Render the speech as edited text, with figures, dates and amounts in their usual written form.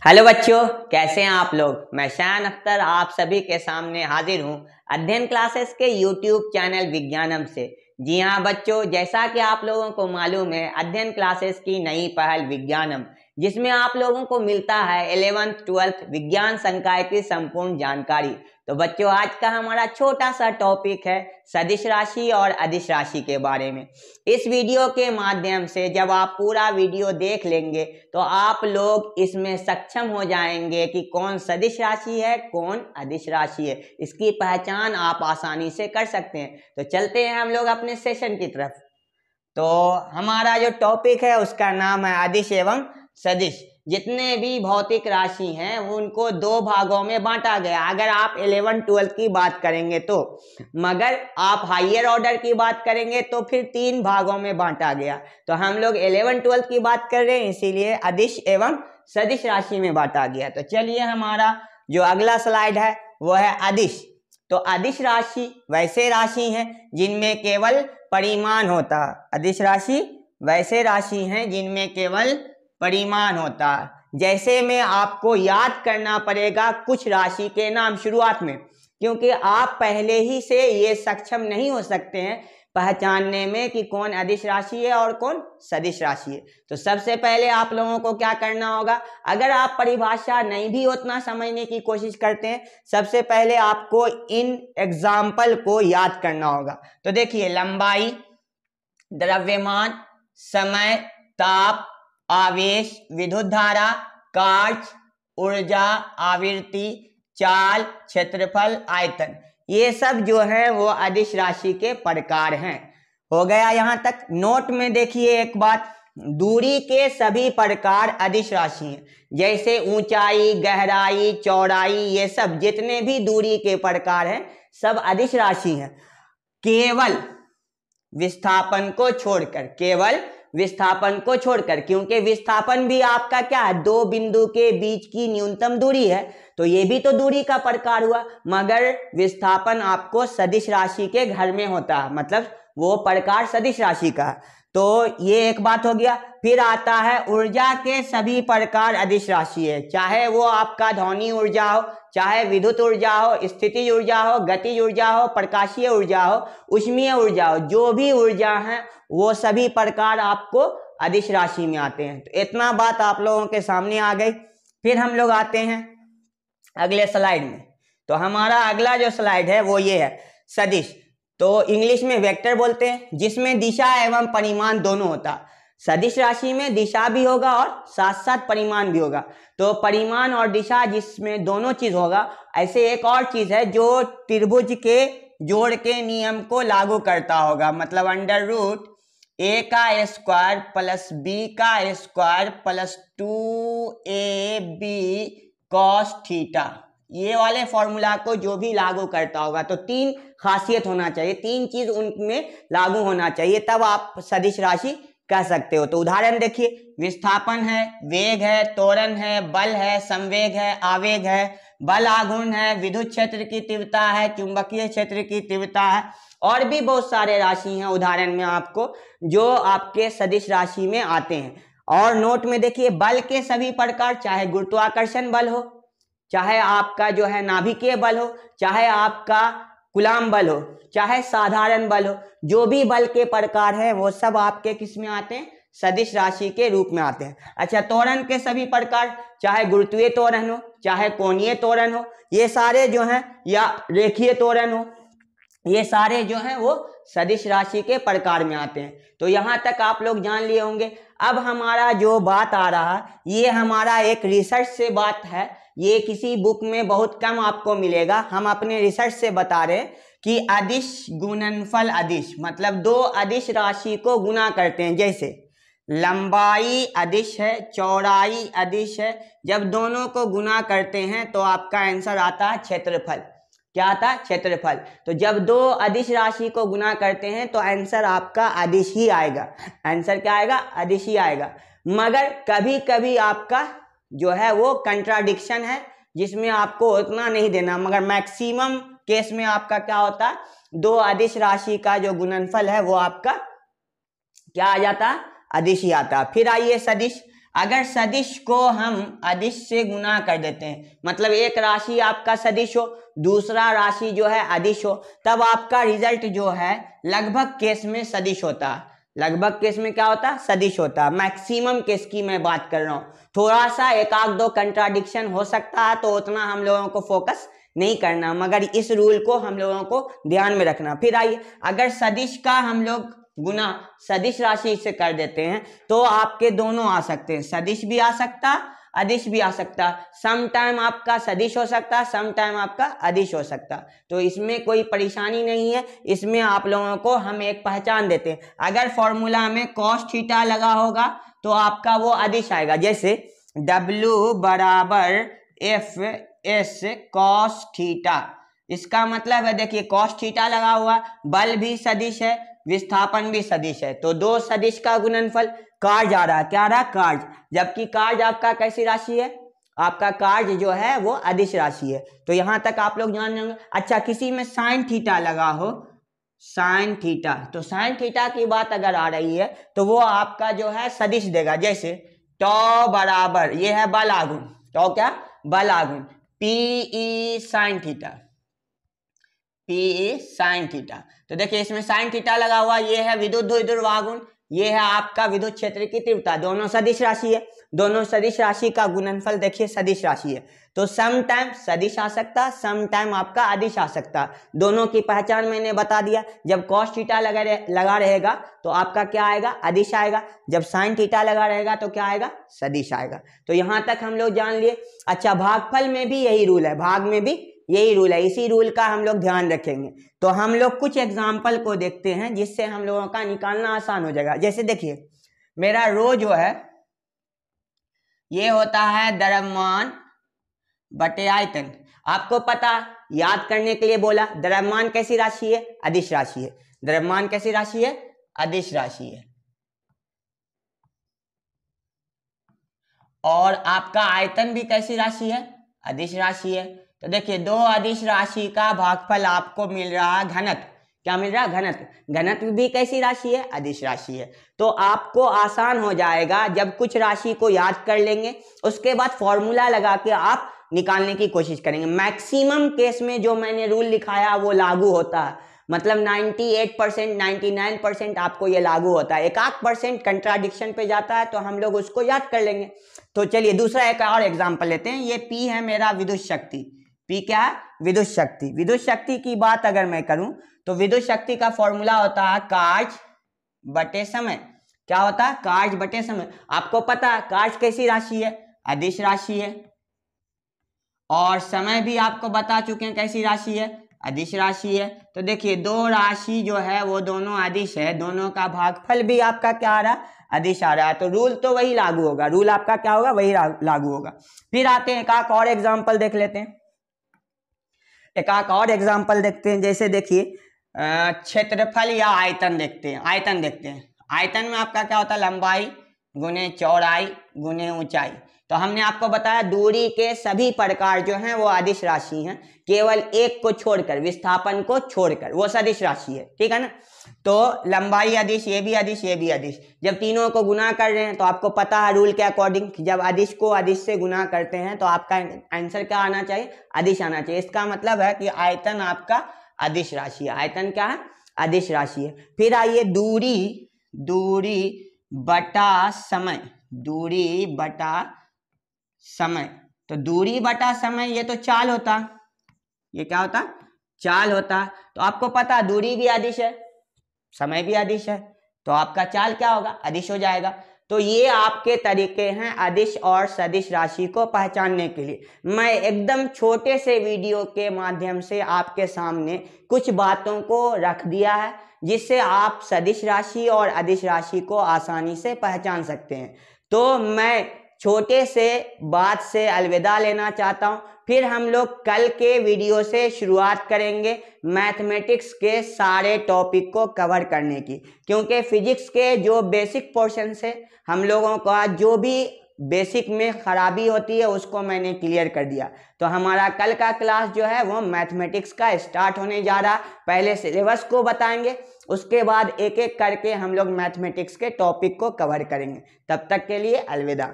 Hello बच्चों, कैसे हैं आप लोग। मैं शान अख्तर आप सभी के सामने हाजिर हूं अध्ययन क्लासेस के यूट्यूब चैनल विज्ञानम से। जी हाँ बच्चों, जैसा कि आप लोगों को मालूम है अध्ययन क्लासेस की नई पहल विज्ञानम, जिसमें आप लोगों को मिलता है 11th 12th विज्ञान संकाय की संपूर्ण जानकारी। तो बच्चों, आज का हमारा छोटा सा टॉपिक है सदिश राशि और अदिश राशि के बारे में। इस वीडियो के माध्यम से जब आप पूरा वीडियो देख लेंगे तो आप लोग इसमें सक्षम हो जाएंगे कि कौन सदिश राशि है, कौन अदिश राशि है। इसकी पहचान आप आसानी से कर सकते हैं। तो चलते हैं हम लोग अपने सेशन की तरफ। तो हमारा जो टॉपिक है उसका नाम है अदिश एवं सदिश। जितने भी भौतिक राशि हैं उनको दो भागों में बांटा गया, अगर आप 11 12 की बात करेंगे तो। मगर आप हायर ऑर्डर की बात करेंगे तो फिर 3 भागों में बांटा गया। तो हम लोग 11 12 की बात कर रहे हैं, इसीलिए अदिश एवं सदिश राशि में बांटा गया। तो चलिए, हमारा जो अगला स्लाइड है वो है अदिश। तो अदिश राशि वैसे राशि हैं जिनमें केवल परिमाण होता है। अदिश राशि वैसे राशि हैं जिनमें केवल परिमाण होता है। जैसे में आपको याद करना पड़ेगा कुछ राशि के नाम शुरुआत में, क्योंकि आप पहले ही से ये सक्षम नहीं हो सकते हैं पहचानने में कि कौन अदिश राशि है और कौन सदिश राशि है। तो सबसे पहले आप लोगों को क्या करना होगा, अगर आप परिभाषा नहीं भी उतना समझने की कोशिश करते हैं, सबसे पहले आपको इन एग्जाम्पल को याद करना होगा। तो देखिए, लंबाई, द्रव्यमान, समय, ताप, आवेश, विद्युत धारा, कार्य, ऊर्जा, आवृत्ति, चाल, क्षेत्रफल, आयतन, ये सब जो है वो अदिश राशि के प्रकार हैं। हो गया यहां तक। नोट में देखिए एक बात, दूरी के सभी प्रकार अदिश राशि हैं। जैसे ऊंचाई, गहराई, चौड़ाई, ये सब जितने भी दूरी के प्रकार हैं सब अदिश राशि हैं, केवल विस्थापन को छोड़कर। केवल विस्थापन को छोड़कर, क्योंकि विस्थापन भी आपका क्या है, दो बिंदु के बीच की न्यूनतम दूरी है, तो ये भी तो दूरी का प्रकार हुआ। मगर विस्थापन आपको सदिश राशि के घर में होता है, मतलब वो प्रकार सदिश राशि का। तो ये एक बात हो गया। फिर आता है ऊर्जा के सभी प्रकार अदिश राशि है, चाहे वो आपका ध्वनि ऊर्जा हो, चाहे विद्युत ऊर्जा हो, स्थितिज ऊर्जा हो, गतिज ऊर्जा हो, प्रकाशीय ऊर्जा हो, ऊष्मीय ऊर्जा हो, जो भी ऊर्जा है वो सभी प्रकार आपको अदिश राशि में आते हैं। तो इतना बात आप लोगों के सामने आ गई। फिर हम लोग आते हैं अगले स्लाइड में। तो हमारा अगला जो स्लाइड है वो ये है सदिश। तो इंग्लिश में वेक्टर बोलते हैं, जिसमें दिशा एवं परिमाण दोनों होता है। सदिश राशि में दिशा भी होगा और साथ साथ परिमाण भी होगा। तो परिमाण और दिशा जिसमें दोनों चीज होगा, ऐसे एक और चीज है जो त्रिभुज के जोड़ के नियम को लागू करता होगा, मतलब अंडर रूट ए का स्क्वायर प्लस बी का square plus 2ab cos theta, ये वाले फॉर्मूला को जो भी लागू करता होगा। तो 3 खासियत होना चाहिए, 3 चीज उनमें लागू होना चाहिए, तब आप सदिश राशि कह सकते हो। तो उदाहरण देखिए, विस्थापन है, वेग है, त्वरण है, बल है, संवेग है, आवेग है, बल आघूर्ण है, विद्युत क्षेत्र की तीव्रता है, चुंबकीय क्षेत्र की तीव्रता है, और भी बहुत सारे राशि हैं उदाहरण में आपको जो आपके सदिश राशि में आते हैं। और नोट में देखिए, बल के सभी प्रकार, चाहे गुरुत्वाकर्षण बल हो, चाहे आपका जो है नाभिकीय बल हो, चाहे आपका कूलॉम बल हो, चाहे साधारण बल हो, जो भी बल के प्रकार हैं वो सब आपके किस में आते हैं, सदिश राशि के रूप में आते हैं। अच्छा, त्वरण के सभी प्रकार, चाहे गुरुत्वीय त्वरण हो, चाहे कोणीय त्वरण हो, ये सारे जो हैं, या रेखीय त्वरण हो, ये सारे जो हैं वो सदिश राशि के प्रकार में आते हैं। तो यहां तक आप लोग जान लिए होंगे। अब हमारा जो बात आ रहा है ये हमारा एक रिसर्च से बात है, ये किसी बुक में बहुत कम आपको मिलेगा। हम अपने रिसर्च से बता रहे हैं कि अदिश गुणनफल अदिश, मतलब दो अदिश राशि को गुना करते हैं। जैसे लंबाई अदिश है, चौड़ाई अदिश है, जब दोनों को गुना करते हैं तो आपका आंसर आता है क्षेत्रफल। क्या आता है, क्षेत्रफल। तो जब दो अदिश राशि को गुना करते हैं तो आंसर आपका अदिश ही आएगा। आंसर क्या आएगा, अदिश ही आएगा। मगर कभी कभी आपका जो है वो कंट्राडिक्शन है, जिसमें आपको उतना नहीं देना, मगर मैक्सिमम केस में आपका क्या होता है, दो अदिश राशि का जो गुणनफल है वो आपका क्या आ जाता है, अदिश ही आता है। फिर आइए सदिश। अगर सदिश को हम अदिश से गुना कर देते हैं, मतलब एक राशि आपका सदिश हो, दूसरा राशि जो है अदिश हो, तब आपका रिजल्ट जो है लगभग केस में सदिश होता है। लगभग केस में क्या होता है? सदिश होता है। मैक्सिमम केस की मैं बात कर रहा हूँ। थोड़ा सा एक आध दो कंट्राडिक्शन हो सकता है, तो उतना हम लोगों को फोकस नहीं करना, मगर इस रूल को हम लोगों को ध्यान में रखना। फिर आइए, अगर सदिश का हम लोग गुना सदिश राशि से कर देते हैं तो आपके दोनों आ सकते हैं, सदिश भी आ सकता, अदिश भी आ सकता। सम टाइम आपका सदिश हो सकता, सम टाइम आपका अदिश हो सकता। तो इसमें कोई परेशानी नहीं है। इसमें आप लोगों को हम एक पहचान देते हैं। अगर फॉर्मूला में cos थीटा लगा होगा तो आपका वो अदिश आएगा। जैसे W बराबर एफ एस cos थीटा, इसका मतलब है देखिए cos थीटा लगा हुआ, बल भी सदिश है, विस्थापन भी सदिश है, तो दो सदिश का गुणनफल कार्य आ रहा है। क्या आ रहा है? कार्य। जबकि कार्य आपका कैसी राशि है? आपका कार्य जो है वो अदिश राशि है। तो यहां तक आप लोग जान जाएंगे। अच्छा, किसी में साइन थीटा लगा हो, साइन थीटा, तो साइन थीटा की बात अगर आ रही है तो वो आपका जो है सदिश देगा। जैसे टॉ बराबर, ये है बल आघूर्ण, टॉ क्या? बल आघूर्ण, P E sine theta, P sine theta. तो देखिए इसमें साइन थीटा लगा हुआ, ये है विद्युत द्विध्रुव आघूर्ण, ये है आपका विद्युत क्षेत्र की तीव्रता। दोनों सदिश राशि है, दोनों सदिश राशि का गुणनफल देखिए सदिश राशि है। तो सम टाइम सदिश आ सकता, सम टाइम आपका अदिश आ सकता। दोनों की पहचान मैंने बता दिया। जब cos थीटा लगा रहेगा तो आपका क्या आएगा? अदिश आएगा। जब साइन थीटा लगा रहेगा तो क्या आएगा? सदिश आएगा। तो यहां तक हम लोग जान लिए। अच्छा, भागफल में भी यही रूल है, भाग में भी यही रूल है, इसी रूल का हम लोग ध्यान रखेंगे। तो हम लोग कुछ एग्जाम्पल को देखते हैं जिससे हम लोगों का निकालना आसान हो जाएगा। जैसे देखिए, मेरा रो जो है ये होता है द्रव्यमान बटे आयतन। आपको पता, याद करने के लिए बोला, द्रव्यमान कैसी राशि है? अदिश राशि है। द्रव्यमान कैसी राशि है? अदिश राशि है। और आपका आयतन भी कैसी राशि है? अदिश राशि है। तो देखिए, दो अदिश राशि का भागफल आपको मिल रहा है घनत्व। क्या मिल रहा है? घनत्व। घनत्व भी कैसी राशि है? अदिश राशि है। तो आपको आसान हो जाएगा जब कुछ राशि को याद कर लेंगे, उसके बाद फॉर्मूला लगा के आप निकालने की कोशिश करेंगे। मैक्सिमम केस में जो मैंने रूल लिखाया वो लागू होता है, मतलब 98%, 99% आपको ये लागू होता है। 1% कंट्राडिक्शन पे जाता है तो हम लोग उसको याद कर लेंगे। तो चलिए दूसरा एक और एग्जांपल लेते हैं। ये P है मेरा विद्युत शक्ति। P क्या है? विद्युत शक्ति। विद्युत शक्ति की बात अगर मैं करूं तो विद्युत शक्ति का फॉर्मूला होता है कार्य बटे समय। क्या होता है? कार्य बटे समय। आपको पता है कार्य कैसी राशि है? अदिश राशि है। और समय भी आपको बता चुके हैं कैसी राशि है? अदिश राशि है। तो देखिए, दो राशि जो है वो दोनों अदिश है, दोनों का भागफल भी आपका क्या आ रहा है? अदिश आ रहा है। तो रूल तो वही लागू होगा, रूल आपका क्या होगा? वही लागू होगा। फिर आते हैं, एक और एग्जांपल देख लेते हैं। एक और एग्जांपल देखते हैं। जैसे देखिए, क्षेत्रफल या आयतन देखते हैं। आयतन देखते हैं। आयतन में आपका क्या होता है? लंबाई गुने चौड़ाई गुने ऊंचाई। तो हमने आपको बताया दूरी के सभी प्रकार जो हैं वो अदिश राशि हैं, केवल एक को छोड़कर, विस्थापन को छोड़कर, वो सदिश राशि है। ठीक है ना? तो लंबाई अदिश, ये भी अदिश, ये भी अदिश। जब तीनों को गुना कर रहे हैं तो आपको पता है रूल के अकॉर्डिंग, जब अदिश को अदिश से गुना करते हैं तो आपका आंसर क्या आना चाहिए? अदिश आना चाहिए। इसका मतलब है कि आयतन आपका अदिश राशि है। आयतन क्या है? अदिश राशि है। फिर आइए, दूरी बटा समय। दूरी बटा समय। तो दूरी बटा समय ये तो चाल होता, ये क्या होता? चाल होता। तो आपको पता दूरी भी अदिश है, समय भी अदिश है, तो आपका चाल क्या होगा? अदिश हो जाएगा। तो ये आपके तरीके हैं अदिश और सदिश राशि को पहचानने के लिए। मैं एकदम छोटे से वीडियो के माध्यम से आपके सामने कुछ बातों को रख दिया है जिससे आप सदिश राशि और अदिश राशि को आसानी से पहचान सकते हैं। तो मैं छोटे से बात से अलविदा लेना चाहता हूं। फिर हम लोग कल के वीडियो से शुरुआत करेंगे मैथमेटिक्स के सारे टॉपिक को कवर करने की, क्योंकि फिजिक्स के जो बेसिक पोर्शन से हम लोगों का जो भी बेसिक में खराबी होती है उसको मैंने क्लियर कर दिया। तो हमारा कल का क्लास जो है वो मैथमेटिक्स का स्टार्ट होने जा रहा। पहले सिलेबस को बताएंगे, उसके बाद एक एक करके हम लोग मैथमेटिक्स के टॉपिक को कवर करेंगे। तब तक के लिए अलविदा।